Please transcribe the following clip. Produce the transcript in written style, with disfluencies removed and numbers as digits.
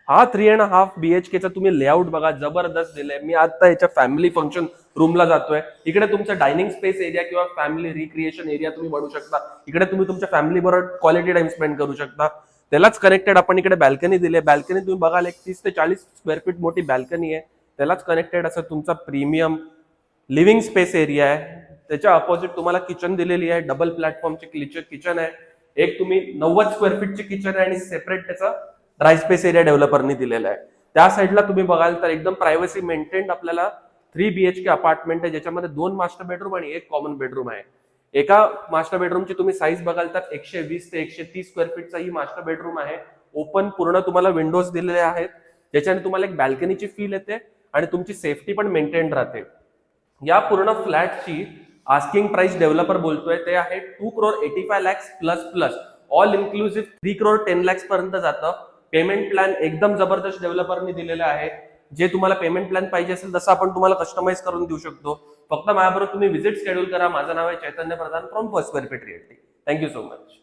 हा 3.5 BHK चा तुम्ही लेआउट बघा, जबरदस्त दिलाय. मी आता याच्या फॅमिली फंक्शन रूमला जातोय. इकडे तुमचा डायनिंग स्पेस एरिया किंवा फॅमिली रिक्रिएशन एरिया तुम्ही बनवू शकता. इकडे तुम्ही तुमच्या फॅमिली बरोबर क्वालिटी टाइम स्पेंड करू शकता. त्यालाच कनेक्टेड आपण इकडे बॅल्कनी दिली. बॅल्कनी तुम्ही बघाल, एक 30 ते 40 स्क्वेअर फीट मोठी बॅल्कनी आहे. त्यालाच कनेक्टेड असं तुमचा प्रीमियम लिव्हिंग स्पेस एरिया आहे. त्याच्या अपोजिट तुम्हाला किचन दिलेली आहे. डबल प्लॅटफॉर्मचे किचन आहे. एक तुम्ही 90 स्क्वेअर फीटची किचन आहे आणि सेपरेट त्याचा ड्राय स्पेस एरिया डेव्हलपरनी दिलेला आहे. त्या साईडला तुम्ही बघाल तर एकदम प्रायव्हसी मेंटेन्ड आपल्याला 3 BHK अपार्टमेंट आहे, ज्याच्यामध्ये 2 मास्टर बेडरूम आणि 1 कॉमन बेडरूम आहे. एका मास्टर बेडरूमची तुम्ही साईज बघाल तर 120 ते 130 स्क्वेअर फीटचा ही मास्टर बेडरूम आहे. ओपन पूर्ण तुम्हाला विंडोज दिलेले आहेत, ज्याच्याने तुम्हाला एक बॅल्कनीची फील येते आणि तुमची सेफ्टी पण मेंटेन राहते. या पूर्ण फ्लॅटची आस्किंग प्राइस डेव्हलपर बोलतोय ते आहे 2,85,00,000 प्लस प्लस. ऑल इन्क्लुसिव्ह 3,10,00,000 पर्यंत जातं. पेमेंट प्लॅन एकदम जबरदस्त डेव्हलपरनी दिलेला आहे. जे तुम्हाला पेमेंट प्लॅन पाहिजे असेल तसं आपण तुम्हाला कस्टमाइज करून देऊ शकतो. फक्त माझ्याबरोबर तुम्ही व्हिजिट शेड्यूल करा. माझं नाव आहे Chaitanya Pradhan from first square feet realty. Thank you so much.